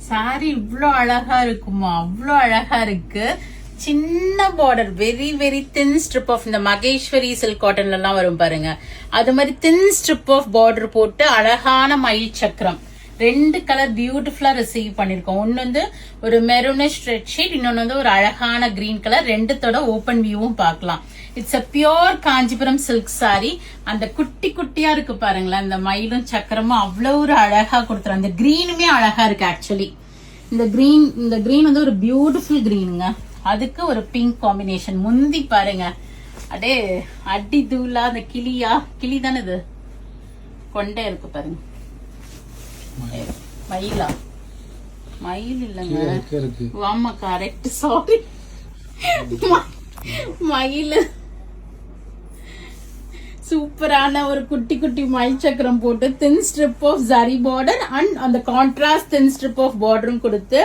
Sorry இவ்ளோ அழகா இருக்குமா, அவ்ளோ அழகா இருக்கு. சின்ன border, very very thin strip of இந்த மகேஸ்வரி சில்க் காட்டன்ல எல்லாம் வரும் பாருங்க, அது மாதிரி தின் ஸ்ட்ரிப் ஆஃப் பார்டர் போட்டு அழகான மயில் சக்கரம். 2 கலர் பியூட்டிஃபுல்லா ரிசீவ் பண்ணிருக்கோம். ஒன்னு வந்து ஒரு மெரூனிஷ் ரெட் ஷீட், இன்னொன்னு வந்து ஒரு அழகான கிரீன் கலர். 2தோட ஓபன் வியூவும் பார்க்கலாம். It's a pure Kanchipuram silk sorry. அந்த குட்டி குட்டியா இருக்கு பாருங்களேன், இந்த மயிலும் சக்கரமும் அவ்வளவு ஒரு அழகா கொடுத்துரு. அந்த கிரீனுமே அழகா இருக்கு. ஆக்சுவலி இந்த கிரீன் வந்து ஒரு பியூட்டிஃபுல் கிரீனுங்க. அதுக்கு ஒரு பிங்க் காம்பினேஷன். முந்தி பாருங்க, அடே அடி தூளா அந்த கிளி தானே இது, கொண்டே இருக்கு பாருங்க. மயிலா, மயில் இல்லங்க, ஆமா கரெக்ட், சாரி, மயில். சூப்பரான ஒரு குட்டி குட்டி மயில் சக்கரம் போட்டு thin strip of zari border and அந்த கான்ட்ராஸ்ட் தின் ஸ்ட்ரிப் ஆஃப் பார்டரும் கொடுத்து,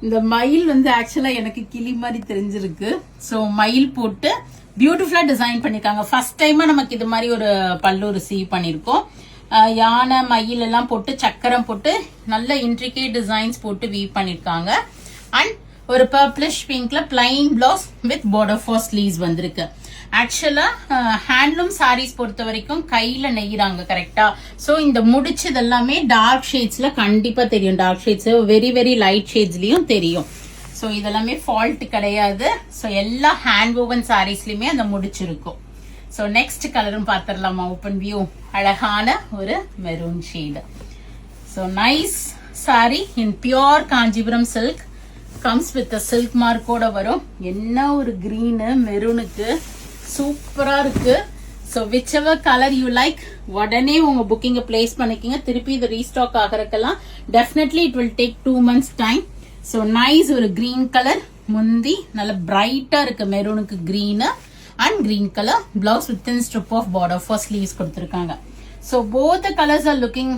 இந்த மயில் வந்து ஆக்சுவலா எனக்கு கிளி மாதிரி தெரிஞ்சிருக்கு. சோ மயில் போட்டு பியூட்டிஃபுல்லா டிசைன் பண்ணிருக்காங்க. ஃபர்ஸ்ட் டைமா நமக்கு இது மாதிரி ஒரு பல்லு ரிசீவ் பண்ணிருக்கோம். யானை மயில் எல்லாம் போட்டு சக்கரம் போட்டு நல்ல இன்ட்ரிகேட் டிசைன்ஸ் போட்டு வீவ் பண்ணிருக்காங்க. அண்ட் ஒரு பர்பிளிஷ் பிங்க்ல plain blouse with border for sleeves வந்திருக்கு. ஆக்சுவலா ஹேண்ட்லூம் சாரீஸ் பொறுத்த வரைக்கும் கையில நெய்யறாங்க கரெக்டா. சோ இந்த முடிச்சது எல்லாமே டார்க் ஷேட்ஸ்ல கண்டிப்பா தெரியும். Dark shades very very light ஷேட்ஸ்லயும் தெரியும். சோ இதெல்லாமே ஃபால்ட் கிடையாது. சோ எல்லா ஹேண்ட் ஓவன் சாரீஸ்லயுமே அந்த முடிச்சிருக்கும். சோ நெக்ஸ்ட் கலரும் பாத்திரலாமா, ஓபன் வியூ. அழகான ஒரு maroon shade. So nice sari in pure Kanchipuram silk. Comes with silk மார்க்கோட வரும். என்ன ஒரு கிரீனு மெரூனுக்கு சூப்பரா இருக்கு. So whichever colour you like உடனே உங்க புக்கிங்க பிளேஸ் பண்ணிக்கிங்க. திருப்பி இது ரீஸ்டாக் ஆகிறதுக்கெல்லாம் definitely it will take 2 months time. So nice ஒரு கிரீன் கலர் முந்தி, நல்ல பிரைட்டா இருக்கு மெரூனுக்கு green and green colour. Blouse with thin strip off border for sleeves கொடுத்திருக்காங்க. So both the colors are looking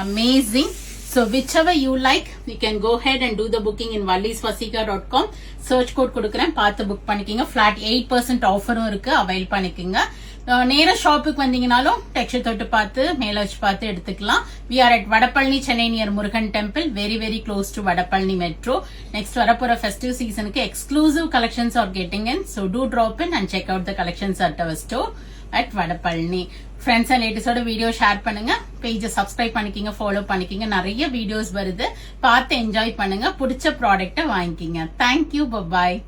amazing. So whichever you like, you can go ahead and do the booking in vallisvasika.com. search code கொடுக்கிறேன், பார்த்து book பண்ணிக்கிங்க. flat 8% ஆஃபரும் இருக்கு, avail பண்ணிக்கிங்க. நேர ஷாப்புக்கு வந்தீங்கனாலும் texture தொட்டு பார்த்து மேல வச்சு பார்த்து எடுத்துக்கலாம். we are at Vadapalani, Chennai near Murugan temple, very very close to Vadapalani metro. Next வரப்போற ஃபெஸ்டிவ் சீசனுக்கு exclusive collections are getting in. So do drop in and check out the collections at our store at Vadapalani. Friends and லேடிஸோட video share பண்ணுங்க, பேஜை subscribe பண்ணிக்கிங்க, follow பண்ணிக்கிங்க. நிறைய videos வருது, பார்த்து என்ஜாய் பண்ணுங்க. பிடிச்ச ப்ராடக்ட்டை வாங்கிக்கிங்க. தேங்க்யூ, பாய்.